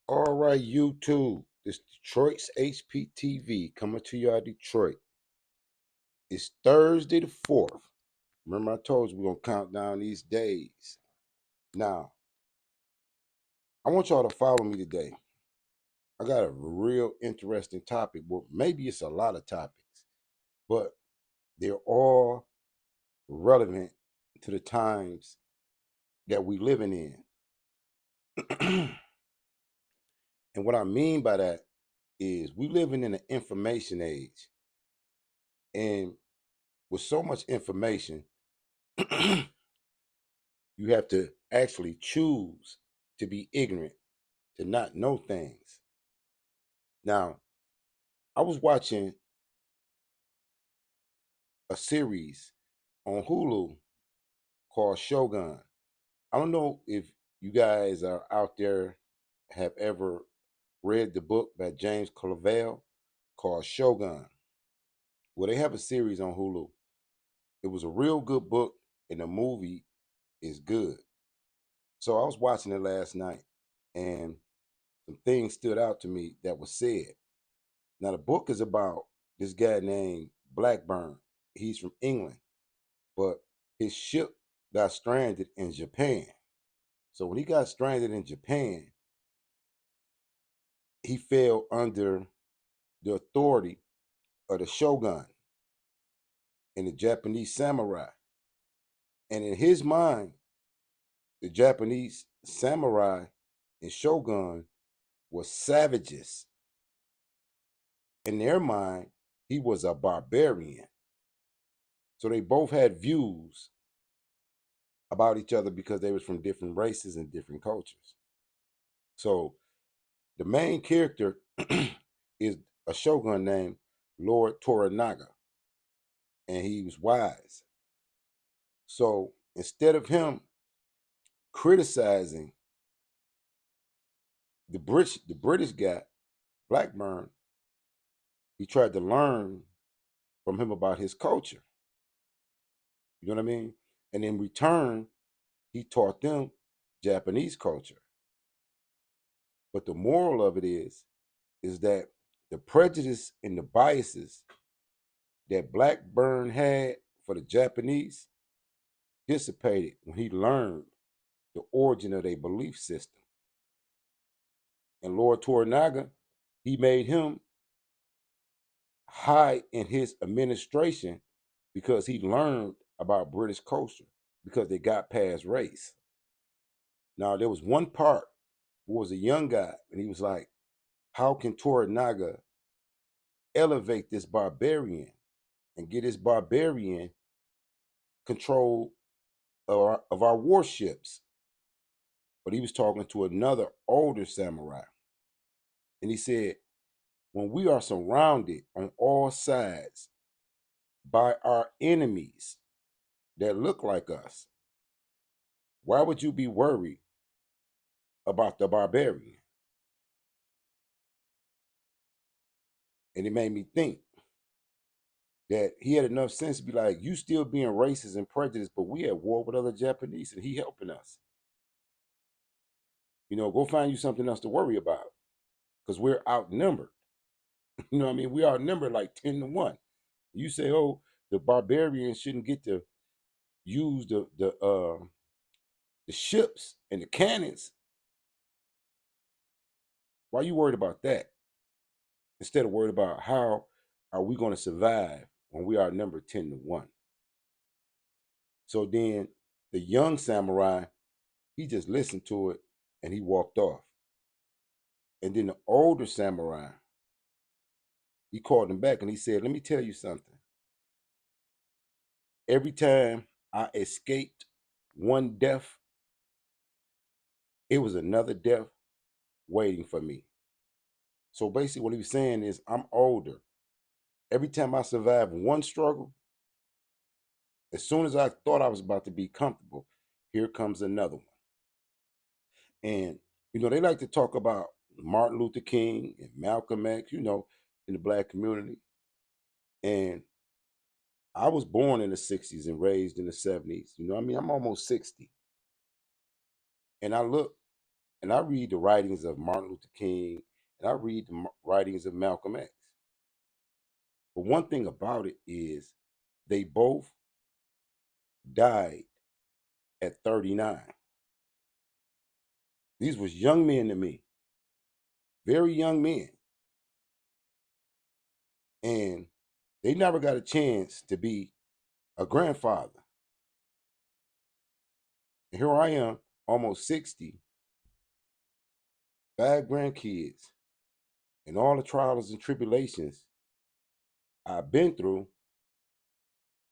All right, YouTube. This Detroit's HPTV coming to you out of Detroit. It's Thursday the 4th. Remember, I told you we're going to count down these days. Now, I want y'all to follow me today. I got a real interesting topic. Well, maybe it's a lot of topics, but they're all relevant to the times that we living in. And what I mean by that is we living in an information age. And with so much information, you have to actually choose to be ignorant, to not know things. Now, I was watching a series on Hulu called Shogun. I don't know if you guys are out there have ever read the book by James Clavell called Shogun. Well, they have a series on Hulu. It was a real good book, and the movie is good. So I was watching it last night, and some things stood out to me that was said. Now, the book is about this guy named Blackburn. He's from England, but his ship got stranded in Japan. So when he got stranded in Japan, he fell under the authority of the Shogun and the Japanese samurai. And in his mind, the Japanese samurai and Shogun were savages. In their mind, he was a barbarian. So they both had views about each other because they was from different races and different cultures. So the main character is a shogun named Lord Toranaga, and he was wise. So instead of him criticizing the British guy Blackburn, he tried to learn from him about his culture. You know what I mean? And in return, he taught them Japanese culture. But the moral of it is that the prejudice and the biases that Blackburn had for the Japanese dissipated when he learned the origin of their belief system. And Lord Toranaga, he made him high in his administration because he learned about British culture because they got past race. Now, there was one part who was a young guy, and he was like, how can Toranaga elevate this barbarian and get this barbarian control of our warships? But he was talking to another older samurai. And he said, when we are surrounded on all sides by our enemies that look like us, why would you be worried about the barbarian? And it made me think that he had enough sense to be like, you still being racist and prejudiced, but we at war with other Japanese and he helping us. Go find you something else to worry about because we're outnumbered. You know what I mean? We outnumbered like 10-1. You say, oh, the barbarians shouldn't get to use the ships and the cannons. Why are you worried about that? Instead of worried about how are we going to survive when we are numbered 10-1. So then the young samurai, he just listened to it and he walked off. And then the older samurai, he called him back and he said, let me tell you something. Every time I escaped one death, it was another death waiting for me. So basically, what he was saying is, I'm older. Every time I survive one struggle, as soon as I thought I was about to be comfortable, here comes another one. And, they like to talk about Martin Luther King and Malcolm X, in the black community. And I was born in the 60s and raised in the 70s. I'm almost 60. And I look And I read the writings of Martin Luther King, and I read the writings of Malcolm X. But one thing about it is they both died at 39. These was young men to me, very young men. And they never got a chance to be a grandfather. And here I am, almost 60, 5 grandkids, and all the trials and tribulations I've been through.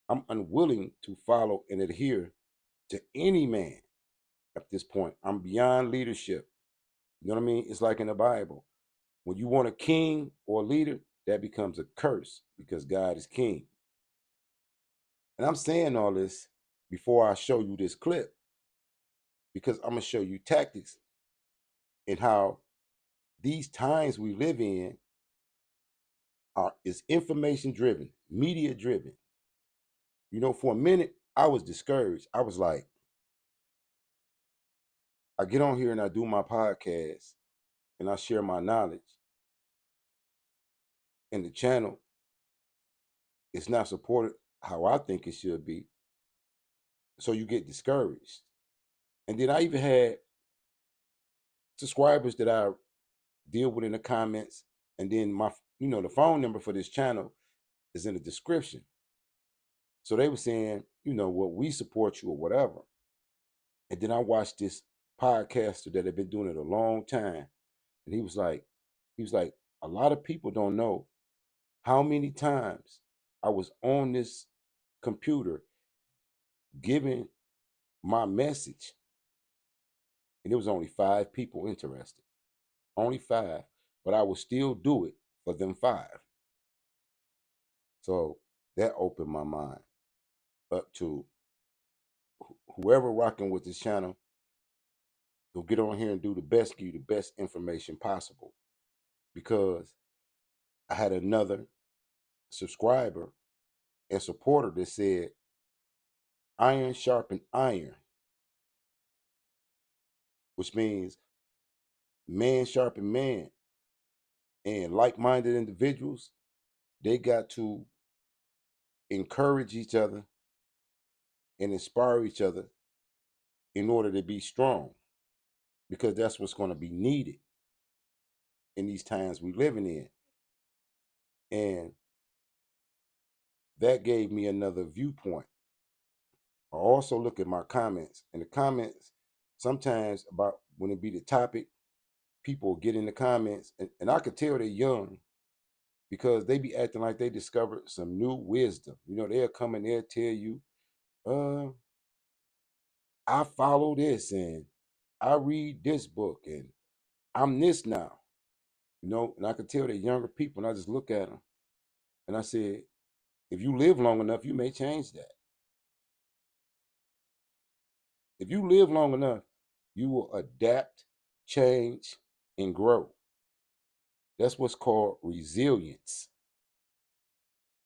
I'm unwilling to follow and adhere to any man at this point. I'm beyond leadership. You know what I mean? It's like in the Bible. When you want a king or a leader, that becomes a curse because God is king. And I'm saying all this before I show you this clip because I'm going to show you tactics and how these times we live in is information driven, media driven. You know, for a minute, I was discouraged. I was like, I get on here and I do my podcast and I share my knowledge. And the channel is not supported how I think it should be. So you get discouraged. And then I even had subscribers that I deal with in the comments. And then the phone number for this channel is in the description. So they were saying, well, we support you or whatever. And then I watched this podcaster that had been doing it a long time. And he was like, a lot of people don't know how many times I was on this computer giving my message. And there was only 5 people interested. Only 5. But I would still do it for them 5. So that opened my mind up to whoever rocking with this channel, go get on here and do the best, give you the best information possible. Because I had another subscriber and supporter that said, iron sharpen iron, which means man sharpen man. And like-minded individuals, they got to encourage each other and inspire each other in order to be strong, because that's what's going to be needed in these times we're living in. And that gave me another viewpoint. I also look at my comments, and the comments sometimes about when it be the topic, people get in the comments, and I could tell they're young because they be acting like they discovered some new wisdom. They'll come and they'll tell you, I follow this and I read this book and I'm this now. And I could tell they're younger people, and I just look at them and I said, if you live long enough, you may change that. If you live long enough, you will adapt, change, and grow. That's what's called resilience.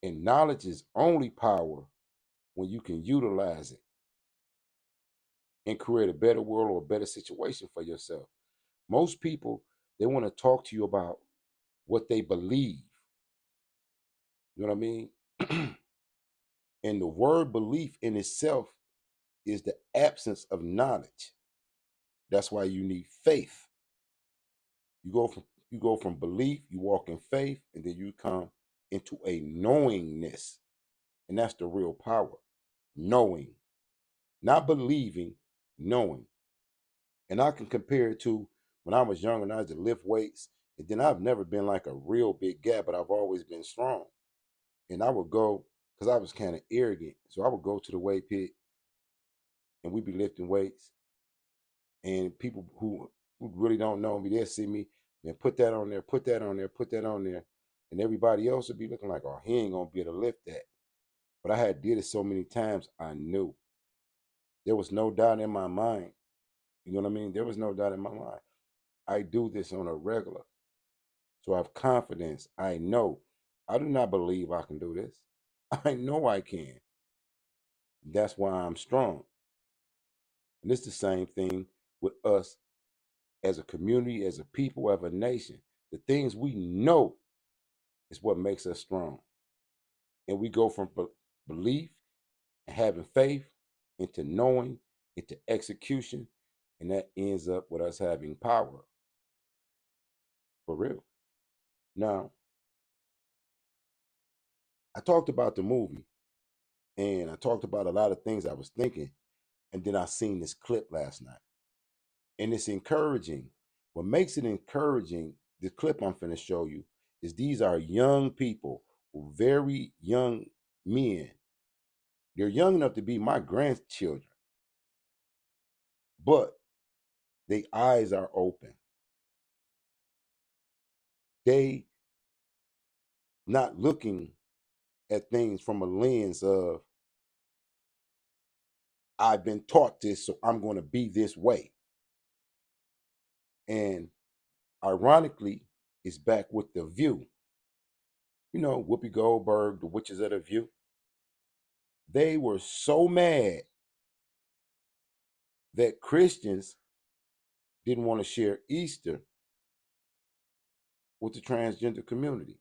And knowledge is only power when you can utilize it and create a better world or a better situation for yourself. Most people, they want to talk to you about what they believe. You know what I mean? And the word belief in itself is the absence of knowledge. That's why you need faith. You go from belief, you walk in faith, and then you come into a knowingness. And that's the real power. Knowing. Not believing, knowing. And I can compare it to when I was young and I had to lift weights. And then I've never been like a real big guy, but I've always been strong. And I would go, because I was kind of arrogant. So I would go to the weight pit and we'd be lifting weights. And people who really don't know me, they'll see me and put that on there, put that on there, put that on there. And everybody else would be looking like, oh, he ain't going to be able to lift that. But I had did it so many times, I knew. There was no doubt in my mind. You know what I mean? There was no doubt in my mind. I do this on a regular. So I have confidence. I know. I do not believe I can do this. I know I can. That's why I'm strong. And it's the same thing with us as a community, as a people, as a nation. The things we know is what makes us strong. And we go from belief and having faith into knowing, into execution, and that ends up with us having power. For real. Now, I talked about the movie and I talked about a lot of things I was thinking, and then I seen this clip last night. And it's encouraging. What makes it encouraging, the clip I'm finna show you, is these are young people, very young men. They're young enough to be my grandchildren, but their eyes are open. They not looking at things from a lens of I've been taught this, so I'm going to be this way. And ironically, it's back with The View. You know, Whoopi Goldberg, The Witches of the View. They were so mad that Christians didn't want to share Easter with the transgender community.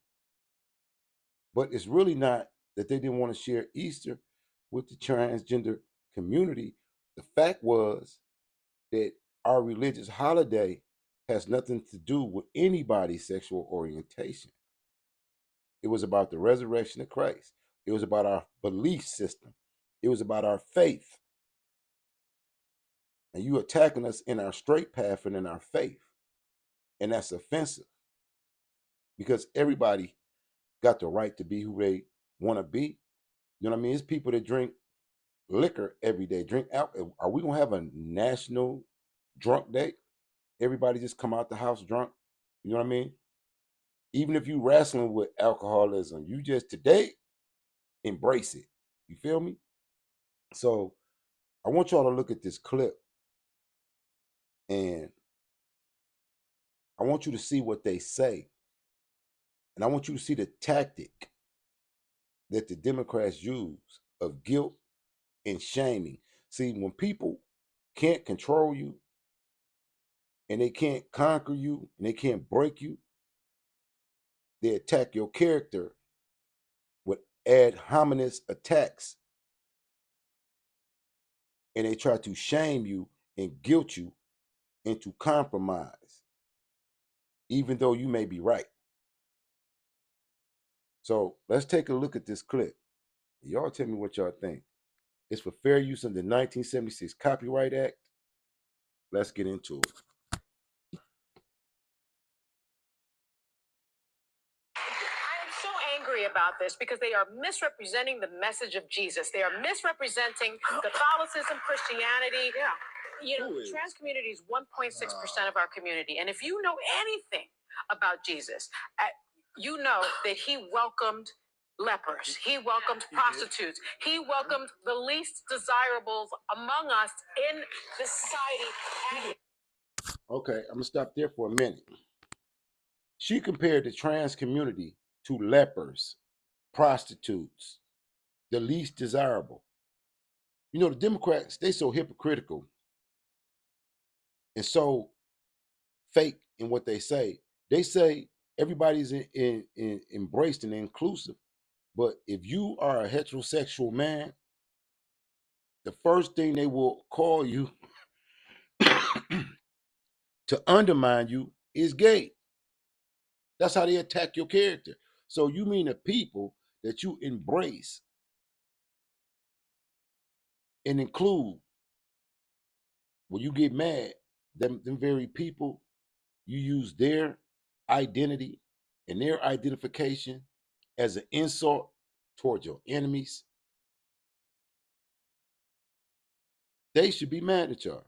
But it's really not that they didn't want to share Easter with the transgender community. The fact was that our religious holiday has nothing to do with anybody's sexual orientation. It was about the resurrection of Christ. It was about our belief system. It was about our faith. And you attacking us in our straight path and in our faith. And that's offensive because everybody got the right to be who they want to be. You know what I mean? It's people that drink liquor every day, drink alcohol. Are we going to have a national drunk day? Everybody just come out the house drunk? You know what I mean? Even if you wrestling with alcoholism, you just today embrace it. You feel me? So I want y'all to look at this clip and I want you to see what they say. And I want you to see the tactic that the Democrats use of guilt and shaming. See, when people can't control you and they can't conquer you and they can't break you, they attack your character with ad hominem attacks. And they try to shame you and guilt you into compromise, even though you may be right. So let's take a look at this clip. Y'all tell me what y'all think. It's for fair use of the 1976 Copyright Act. Let's get into it. I am so angry about this because they are misrepresenting the message of Jesus. They are misrepresenting Catholicism, Christianity. Yeah. You know, trans community is 1.6% of our community. And if you know anything about Jesus, you know that he welcomed lepers. He welcomed prostitutes. He welcomed the least desirables among us in the society. Okay, I'm going to stop there for a minute. She compared the trans community to lepers, prostitutes, the least desirable. You know, the Democrats, they so hypocritical and so fake in what they say. They say everybody's embraced and inclusive. But if you are a heterosexual man, the first thing they will call you to undermine you is gay. That's how they attack your character. So you mean the people that you embrace and include, when you get mad, them very people, you use their identity and their identification as an insult towards your enemies. They should be mad at y'all.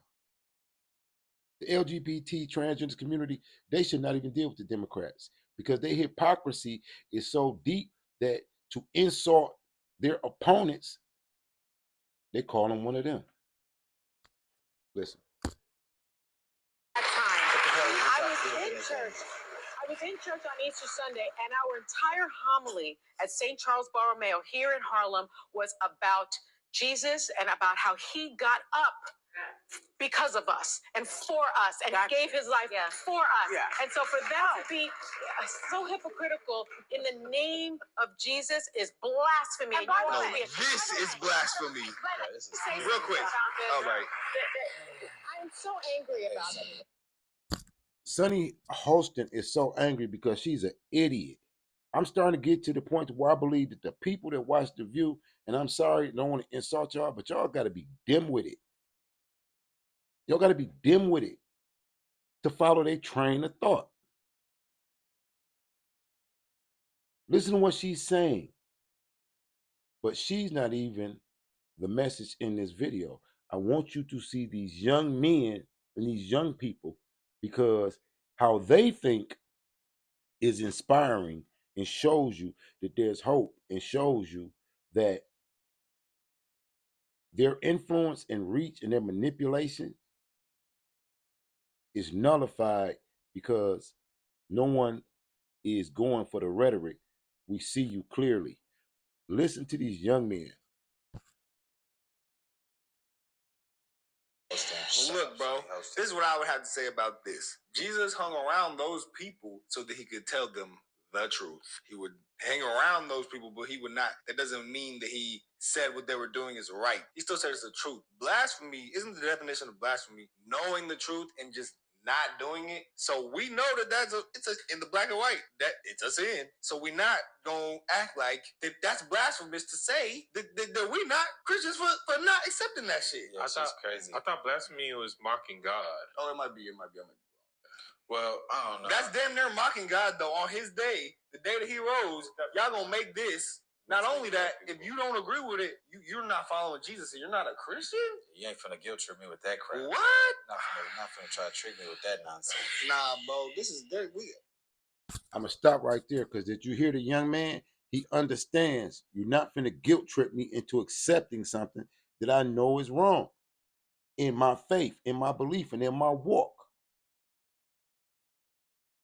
The LGBT transgender community, they should not even deal with the Democrats because their hypocrisy is so deep that to insult their opponents, they call them one of them. Listen. I was in church on Easter Sunday, and our entire homily at St. Charles Borromeo here in Harlem was about Jesus and about how he got up because of us and for us, and he gave his life for us. Yeah. And so for them to be so hypocritical in the name of Jesus is blasphemy. And by the way, this is blasphemy. Real quick. All right. I am so angry about it. Sonny Hostin is so angry because she's an idiot. I'm starting to get to the point where I believe that the people that watch The View, and I'm sorry, don't want to insult y'all, but y'all got to be dim with it. Y'all got to be dim with it to follow their train of thought. Listen to what she's saying. But she's not even the message in this video. I want you to see these young men and these young people, because how they think is inspiring and shows you that there's hope, and shows you that their influence and reach and their manipulation is nullified because no one is going for the rhetoric. We see you clearly. Listen to these young men. Look, bro, this is what I would have to say about this. Jesus hung around those people so that he could tell them the truth. He would hang around those people, but he would not. That doesn't mean that he said what they were doing is right. He still said it's the truth. Blasphemy isn't the definition of blasphemy knowing the truth and just not doing it. So we know that it's in the black and white that it's a sin. So we're not gonna act like that's blasphemous to say that we not Christians for not accepting that shit. Yeah, that's crazy. I thought blasphemy was mocking God. Oh, it might be. Well, I don't know. That's damn near mocking God though. On his day, the day that he rose, y'all gonna make this. Not only that, if you don't agree with it, you're not following Jesus and you're not a Christian? You ain't finna guilt trip me with that crap. What? Not finna try to trick me with that nonsense. Nah, bro, this is very weird. I'm going to stop right there, because did you hear the young man? He understands you're not finna guilt trip me into accepting something that I know is wrong in my faith, in my belief, and in my walk.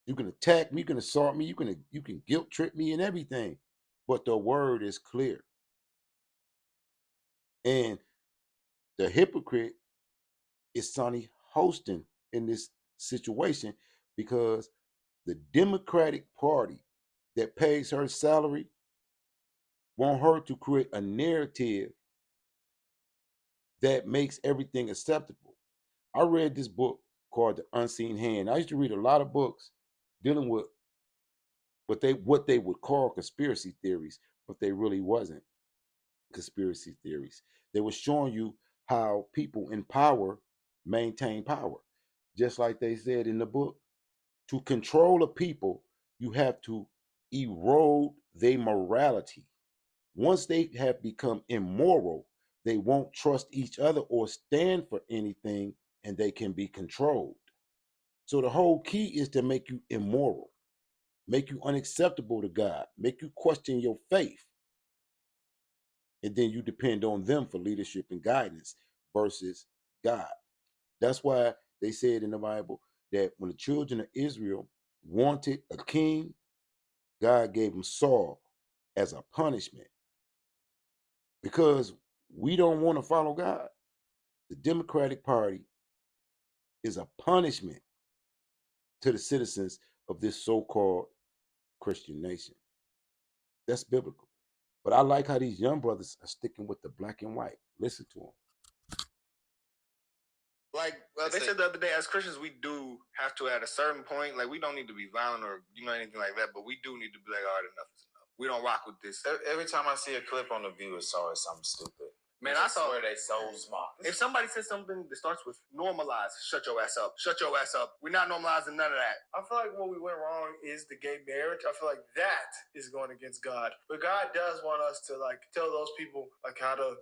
You can attack me, you can assault me, you can guilt trip me and everything, but the word is clear. And the hypocrite is Sonny Hostin in this situation, because the Democratic Party that pays her salary want her to create a narrative that makes everything acceptable. I read this book called The Unseen Hand. I used to read a lot of books dealing with what they would call conspiracy theories, but they really wasn't conspiracy theories. They were showing you how people in power maintain power. Just like they said in the book, to control a people, you have to erode their morality. Once they have become immoral, they won't trust each other or stand for anything, and they can be controlled. So the whole key is to make you immoral, make you unacceptable to God, make you question your faith. And then you depend on them for leadership and guidance versus God. That's why they said in the Bible that when the children of Israel wanted a king, God gave them Saul as a punishment. Because we don't want to follow God, the Democratic Party is a punishment to the citizens of this so-called Christian nation. That's biblical. But I like how these young brothers are sticking with the black and white. Listen to them. Like they said the other day, as Christians, we do have to, at a certain point, like we don't need to be violent or anything like that, but we do need to be like, all right, enough is enough. We don't rock with this. Every time I see a clip on The View, it's always something stupid. Man, I saw where they so smart. If somebody says something that starts with normalize, shut your ass up. Shut your ass up. We're not normalizing none of that. I feel like what we went wrong is the gay marriage. I feel like that is going against God. But God does want us to tell those people how to,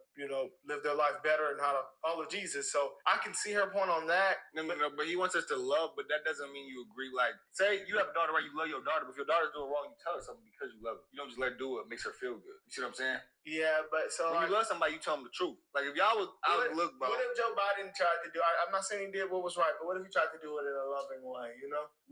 live their life better and how to follow Jesus. So I can see her point on that. No, but he wants us to love, but that doesn't mean you agree. Like, say you have a daughter, right? You love your daughter, but if your daughter's doing wrong, you tell her something because you love her. You don't just let her do it. It makes her feel good. You see what I'm saying? Yeah, but so when you love somebody, you tell them the truth. Like if y'all was, look, bro. What if Joe Biden tried to do? I'm not saying he did what was right, but what if he tried to do it in a loving way?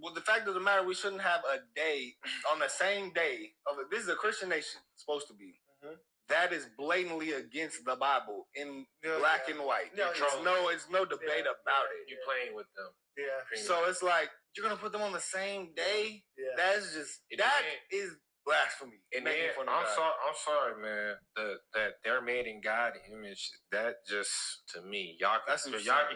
Well, the fact of the matter, we shouldn't have a day on the same day of this is a Christian nation, supposed to be. Mm-hmm. that is blatantly against the Bible in black and white. Yeah, it's no debate about it. You playing with them. Yeah. So it's like you're gonna put them on the same day. Yeah. That's just is blasphemy. And then I'm sorry, man. That they're made in God's image. That just to me, y'all can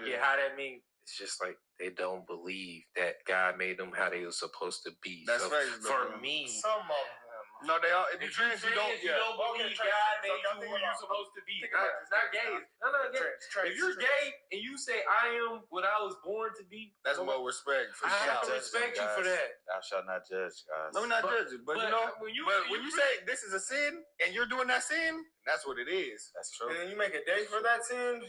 get how that mean. It's just like they don't believe that God made them how they were supposed to be. That's right. For me, some of them. No, they are. If you don't believe God made you who you're supposed to be. Not gays. No, if you're gay and you say I am what I was born to be, that's more respect. I have to respect you for that. Thou shalt not judge, guys. No, we're not judging, but you know, when you say this is a sin and you're doing that sin, that's what it is. That's true. And then you make a day for that sin,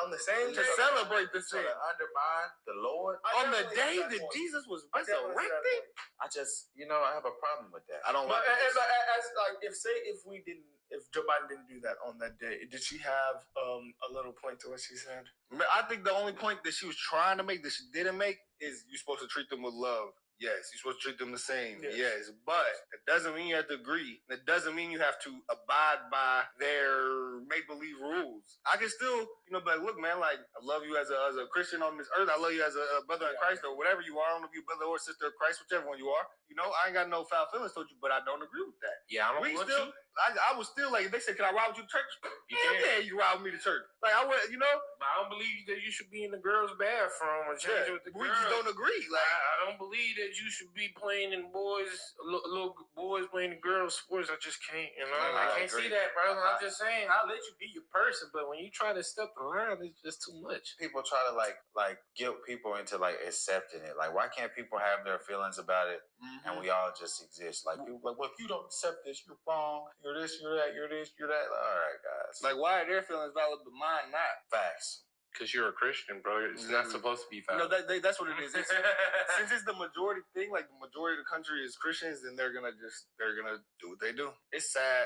on the same day. To celebrate the sin. To undermine the Lord. On the day that Jesus was resurrected. I just, I have a problem with that. I don't But like if Joe Biden didn't do that on that day, did she have a little point to what she said? I think the only point that she was trying to make that she didn't make is you're supposed to treat them with love. Yes, you're supposed to treat them the same. Yes, but it doesn't mean you have to agree. It doesn't mean you have to abide by their make-believe rules. I can still, be like, look, man, like, I love you as a Christian on this earth. I love you as a brother in Christ or whatever you are. I don't know if you're brother or sister of Christ, whichever one you are. I ain't got no foul feelings towards you, but I don't agree with that. Yeah, I don't want you. I was still like, if they said, can I ride with you to church? Yeah, you ride with me to church. Like, I would, But I don't believe that you should be in the girls' bathroom or change with the girls. We just don't agree. Like, I don't believe that you should be playing in little boys playing in girls' sports. I just can't, I can't see that, bro. I'm just saying, I'll let you be your person, but when you try to step around, it's just too much. People try to like guilt people into like accepting it. Like, why can't people have their feelings about it and we all just exist? Like, people like, well, if you don't accept this, you're wrong. You're this, you're that, you're this, you're that. Like, all right, guys. Like, why are their feelings valid but mine not? Facts. Because you're a Christian, bro. It's not supposed to be valid. No, that's what it is. Since it's the majority thing, like the majority of the country is Christians, then they're gonna do what they do. It's sad,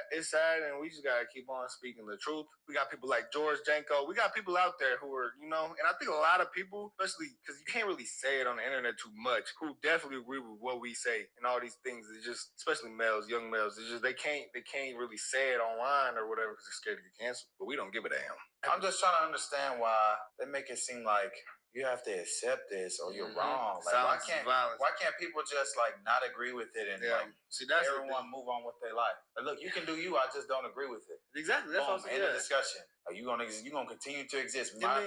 and we just gotta keep on speaking the truth. We got people like George Janko. We got people out there who are, and I think a lot of people, especially because you can't really say it on the internet too much, who definitely agree with what we say and all these things. It's just, especially males, young males, it's just they can't really say it online or whatever because they're scared to get canceled. But we don't give a damn. I'm just trying to understand why they make it seem like you have to accept this or you're wrong. Like, why can't people just like not agree with it and that's everyone move on with their life? Like, look, you can do you. I just don't agree with it. Exactly. That's what I'm saying. End of discussion. Are you gonna continue to exist? My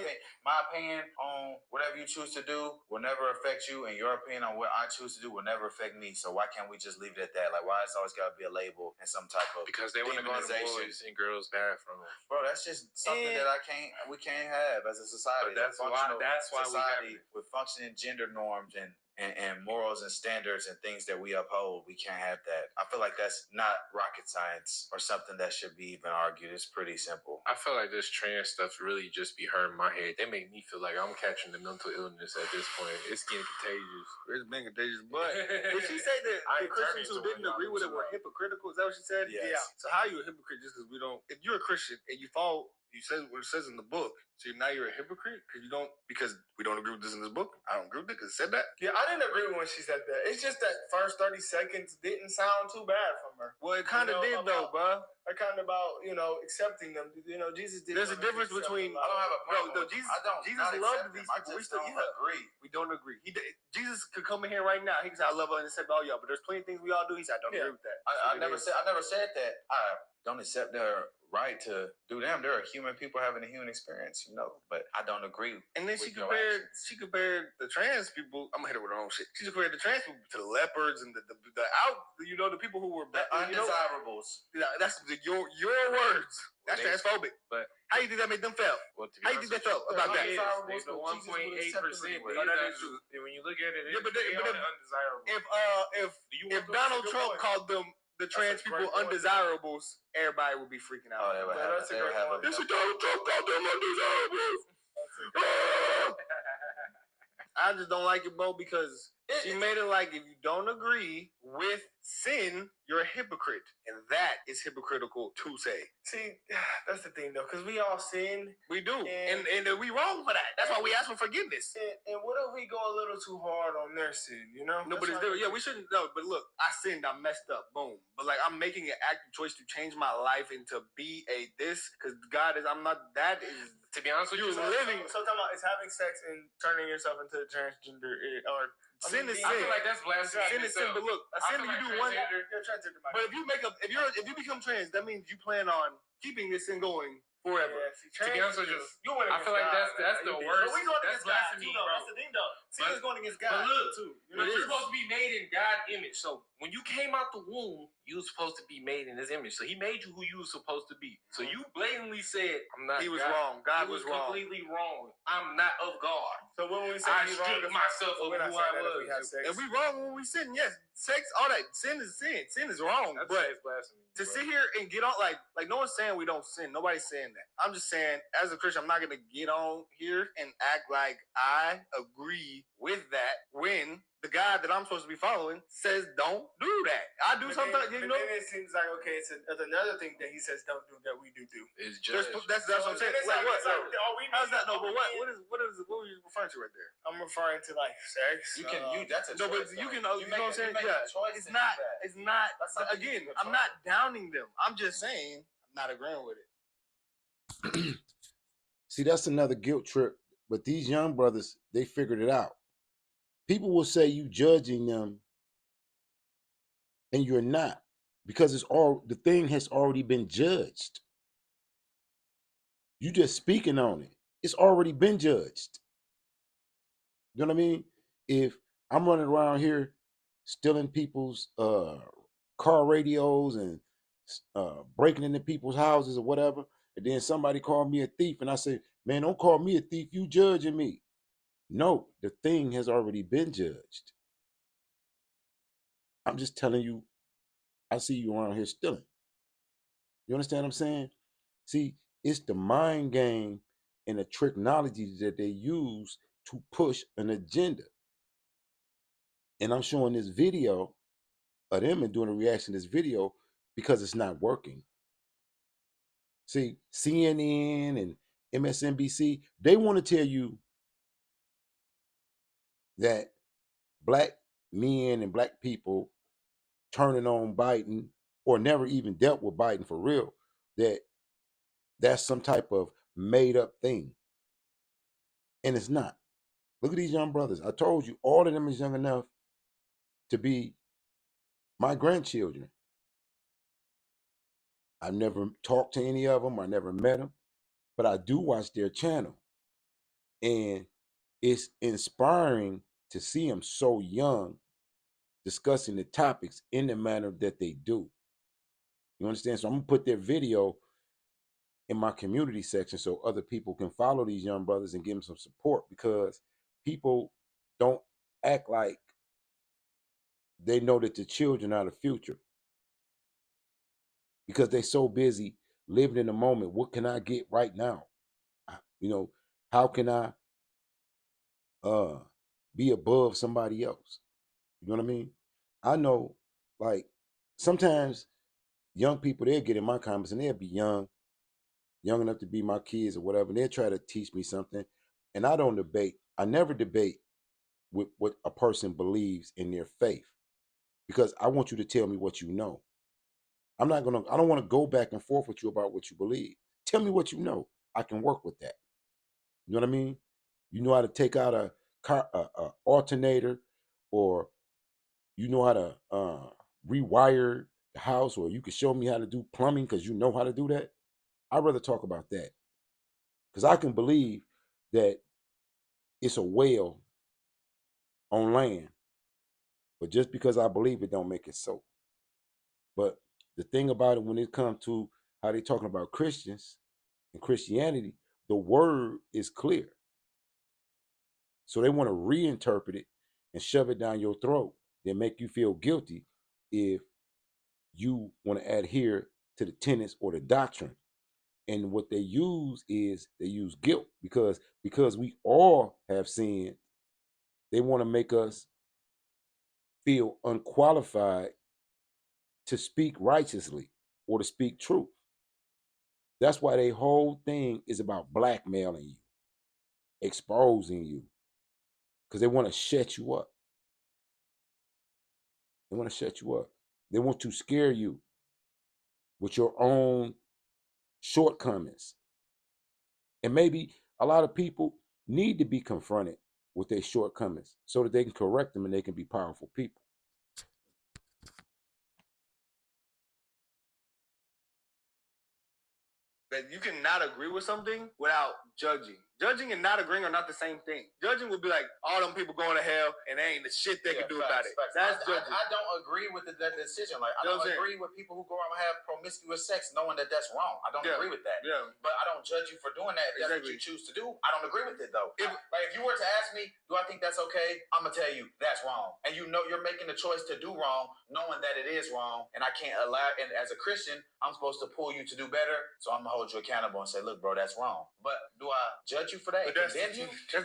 opinion on whatever you choose to do will never affect you, and your opinion on what I choose to do will never affect me. So why can't we just leave it at that? Like, why it's always got to be a label and some type of because they want to go to boys and girls' bathroom. Bro, that's just something that we can't have as a society. But that's why society with functioning gender norms and morals and standards and things that we uphold, we can't have that. I feel like that's not rocket science or something that should be even argued. It's pretty simple. I feel like this trans stuff really just be hurting my head. They make me feel like I'm catching the mental illness at this point. It's getting contagious. It's been contagious. But did she say that the Christians who didn't agree with it were hypocritical? Is that what she said? Yes. Yeah. So how are you a hypocrite just because we don't? If you're a Christian and you follow, you said what it says in the book. So now you're a hypocrite because we don't agree with this in this book. I don't agree with it because it said that. Yeah, I didn't agree when she said that. It's just that first 30 seconds didn't sound too bad from her. Well, it kind of did though, bro. Kind of about accepting them. Jesus did. There's a difference between. I don't have a problem. No, Jesus. Jesus loved these people. We still agree. We don't agree. Jesus could come in here right now. He could say, "I love her," and accept all y'all. But there's plenty of things we all do. He said, "I don't agree with that." I never said that. I don't accept their right to do them. They're human people having a human experience, but I don't agree. And then she compared the trans people. I'm gonna hit her with her own shit. She compared the trans people to the leopards and the people who were undesirables. That's your words. That's transphobic. But how you think that made them feel? Well, how you think they felt about that? The 1.8%. When you look at it, it's undesirable. If Donald Trump called them the trans people undesirables, everybody would be freaking out. Oh, that's a great point. This is Donald Trump called them undesirables. I just don't like it, bro, because She made it like if you don't agree with sin, you're a hypocrite. And that is hypocritical to say. See, that's the thing, though, because we all sin. We do. And we wrong for that. That's why we ask for forgiveness. And what if we go a little too hard on their sin, you know? No, but it's different. Yeah, we shouldn't. No, but look, I sinned. I messed up. Boom. But like, I'm making an active choice to change my life and to be a this, because God is, I'm not, that is, to be honest with you, living. So talking about it's having sex and turning yourself into a transgender or sin is sin. I feel like that's blasphemy. Sin is sin, but look, a sin that you do one. But if you if you become trans, that means you plan on keeping this sin going forever. Yeah, see, to be honest with you, I feel like that's the worst. But we going that's against God blasphemy, too, bro. That's the thing, though. Sin is going against God. But look, too. But you're supposed to be made in God's image. So when you came out the womb, you were supposed to be made in His image. So He made you who you were supposed to be. So you blatantly said, "I'm not." He was God. wrong. God was wrong. Completely wrong. I'm not of God. So when we say I stripped myself of who I was. And we wrong when we sin. Yes, sex, all that. Sin is sin. Sin is wrong. That's but blasphemy. To sit here and get on, like no one's saying we don't sin. Nobody's saying that. I'm just saying, as a Christian, I'm not gonna get on here and act like I agree with that when the God that I'm supposed to be following says don't do that. I do sometimes, you know. Then it seems like, okay, it's another thing that He says don't do that we do. It's just that's what I'm saying. Like, what? How's that? No, but what were you referring to right there? I'm referring to like sex. You can that's a no, but choice, you can you know what I'm saying? Yeah, it's not. Again, I'm not downing them. I'm just saying I'm not agreeing with it. See, that's another guilt trip. But these young brothers, they figured it out. People will say you judging them, and you're not, because the thing has already been judged. You just speaking on it. It's already been judged. You know what I mean? If I'm running around here stealing people's car radios and breaking into people's houses or whatever, and then somebody called me a thief, and I say, man, don't call me a thief, you judging me. No, the thing has already been judged. I'm just telling you, I see you around here stealing. You understand what I'm saying? See, it's the mind game and the technology that they use to push an agenda. And I'm showing this video of them and doing a reaction to this video because it's not working. See, CNN and MSNBC, they want to tell you that black men and black people turning on Biden or never even dealt with Biden for real, that's some type of made up thing. And it's not. Look at these young brothers. I told you, all of them is young enough to be my grandchildren. I've never talked to any of them. I never met them, but I do watch their channel. And it's inspiring to see them so young discussing the topics in the manner that they do. You understand? So I'm going to put their video in my community section so other people can follow these young brothers and give them some support, because people don't act like they know that the children are the future, because they're so busy living in the moment. What can I get right now? You know, how can I be above somebody else? You know what I mean? I know, like, sometimes young people, they'll get in my comments and they'll be young enough to be my kids or whatever, and they'll try to teach me something. And I don't debate. I never debate with what a person believes in their faith, because I want you to tell me what you know. I don't want to go back and forth with you about what you believe. Tell me what you know. I can work with that. You know what I mean? You know how to take out a alternator, or you know how to rewire the house, or you can show me how to do plumbing because you know how to do that. I'd rather talk about that, because I can believe that it's a well on land, but just because I believe it don't make it so. But the thing about it, when it comes to how they talking about Christians and Christianity, the word is clear. So they want to reinterpret it and shove it down your throat. They make you feel guilty if you want to adhere to the tenets or the doctrine. And what they use is they use guilt, because we all have sinned. They want to make us feel unqualified to speak righteously or to speak truth. That's why their whole thing is about blackmailing you, exposing you, because they want to shut you up. They want to shut you up. They want to scare you with your own shortcomings. And maybe a lot of people need to be confronted with their shortcomings so that they can correct them and they can be powerful people. That you cannot agree with something without judging. Judging and not agreeing are not the same thing. Judging would be like, all them people going to hell and there ain't the shit they can do about it. That's judging. I don't agree with that decision. Like, I don't agree with people who go around and have promiscuous sex knowing that that's wrong. I don't agree with that. Yeah. But I don't judge you for doing that. If that's what you choose to do, I don't agree with it, though. If you were to ask me, do I think that's okay? I'm going to tell you, that's wrong. And you know you're making the choice to do wrong, knowing that it is wrong, and I can't allow, and as a Christian, I'm supposed to pull you to do better, so I'm going to hold you accountable and say, look, bro, that's wrong. But do I judge you for that? That's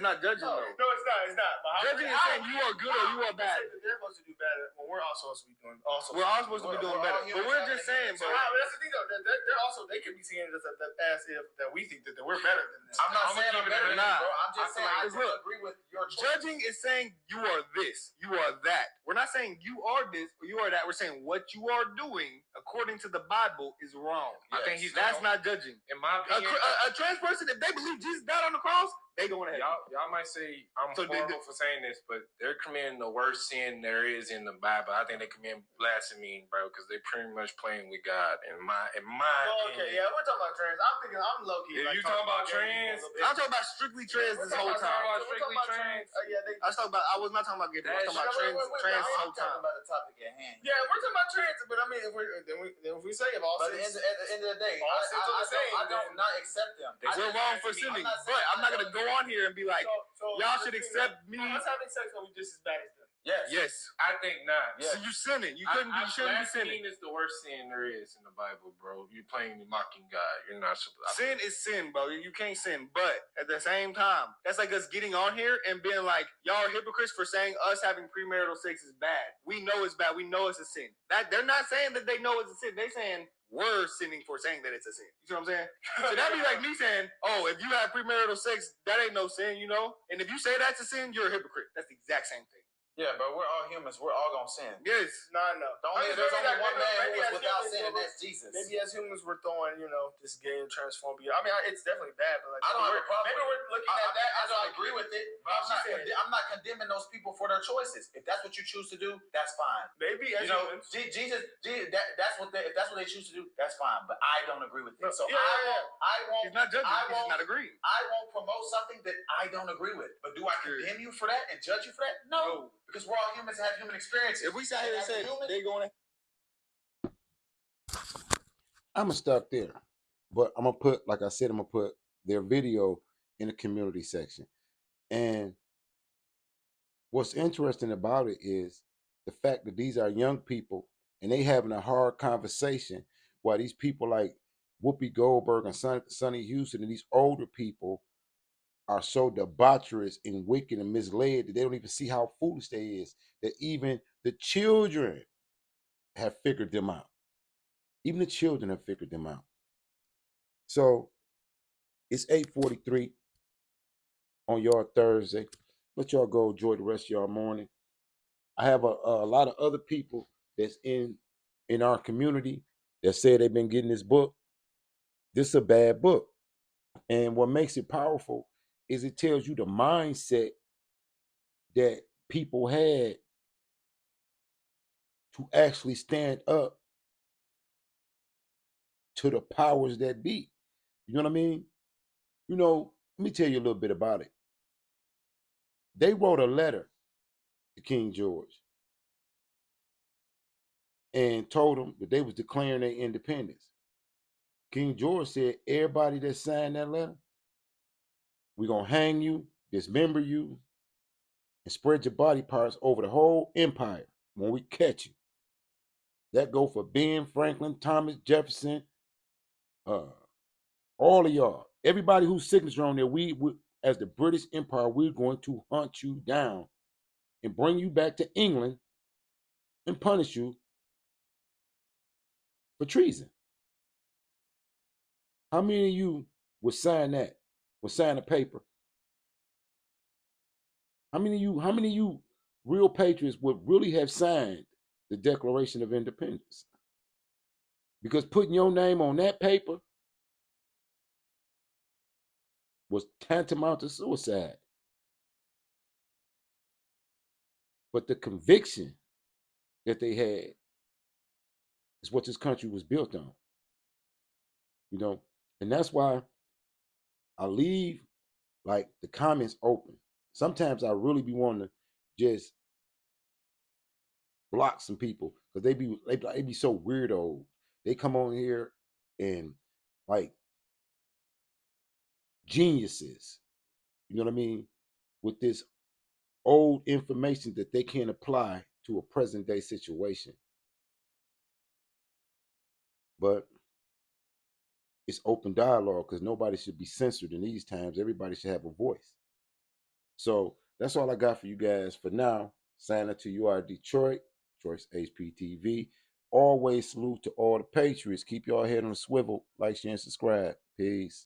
not judging, though. No, it's not. It's not. Judging is saying you are good or you are bad. They're supposed to do better. Well, we're all supposed to be doing. We're all supposed to be doing better. But we're just saying, bro. That's the thing, though. They're also, they could be seeing it as if that we think that we're better than them. I'm not saying I'm better than you, bro. I'm just saying I don't agree with your choice. Judging is saying you are this, you are that. We're not saying you are this or you are that. We're saying what you are doing according to the Bible is wrong. Yes. I think that's not judging. In my opinion, a trans person, if they believe Jesus died on the cross, they going to hell. Y'all might say I'm horrible for saying this, but they're committing the worst sin there is in the Bible. I think they commit blasphemy, bro, because they're pretty much playing with God. In my opinion. Okay, yeah, we're talking about trans. I'm low key. If you talking about trans, I'm talking about strictly trans this whole time. Strictly trans. I was not talking about gay. I was talking about trans this whole time. About the topic at hand. Yeah, we're talking about trans, but I mean, if we say if all sins, at the end of the day, I don't not accept them. We're wrong for sinning, but I'm not gonna go on here and be like, y'all should accept me. Us having sex are we just as bad as them? Yes. I think not. So you sinning. You shouldn't be sinning. Blasphemy is the worst sin there is in the Bible, bro. You're playing mocking God. You're not supposed. Sin is sin, bro. You can't sin. But at the same time, that's like us getting on here and being like, y'all are hypocrites for saying us having premarital sex is bad. We know it's bad. We know it's a sin. That they're not saying that they know it's a sin. They're saying we're sinning for saying that it's a sin. You see what I'm saying? So that'd be like me saying, oh, if you have premarital sex, that ain't no sin, you know? And if you say that's a sin, you're a hypocrite. That's the exact same thing. Yeah, but we're all humans. We're all gonna sin. Yes. No. There's only one man who was without sin, and that's Jesus. Maybe as humans we're throwing, this gay and transphobia. I mean, it's definitely bad, but like I don't have a problem. Maybe we're looking at that. I don't agree with it, but I'm not condemning those people for their choices. If that's what you choose to do, that's fine. Maybe as humans. Jesus, that's what if that's what they choose to do, that's fine. But I don't agree with it. So I won't. He's not judging. He's not agreeing. I won't promote something that I don't agree with. But do I condemn you for that and judge you for that? No. Because we're all humans and have human experiences. If we sat here and said they going to, I'm gonna stop there, but I'm gonna put, like I said, I'm gonna put their video in the community section. And what's interesting about it is the fact that these are young people and they having a hard conversation, while these people like Whoopi Goldberg and Sonny Houston and these older people are so debaucherous and wicked and misled that they don't even see how foolish they is, that even the children have figured them out. Even the children have figured them out. So it's 8:43 on your Thursday. Let y'all go enjoy the rest of y'all morning. I have a lot of other people that's in our community that say they've been getting this book. This is a bad book. And what makes it powerful is it tells you the mindset that people had to actually stand up to the powers that be. You know what I mean? Let me tell you a little bit about it. They wrote a letter to King George and told him that they was declaring their independence. King George said, everybody that signed that letter, we're going to hang you, dismember you, and spread your body parts over the whole empire when we catch you. That go for Ben Franklin, Thomas Jefferson, all of y'all. Everybody whose signature on there, we as the British Empire, we're going to hunt you down and bring you back to England and punish you for treason. How many of you would sign that? Would sign a paper? How many of you real patriots would really have signed the Declaration of Independence? Because putting your name on that paper was tantamount to suicide. But the conviction that they had is what this country was built on. You know, and that's why I leave like the comments open. Sometimes I really be wanting to just block some people because they be so weirdo. They come on here and like geniuses, you know what I mean, with this old information that they can't apply to a present day situation. But it's open dialogue because nobody should be censored in these times. Everybody should have a voice. So that's all I got for you guys for now. Sign up to UR Detroit, Choice HPTV. Always salute to all the patriots. Keep your head on the swivel. Like, share, and subscribe. Peace.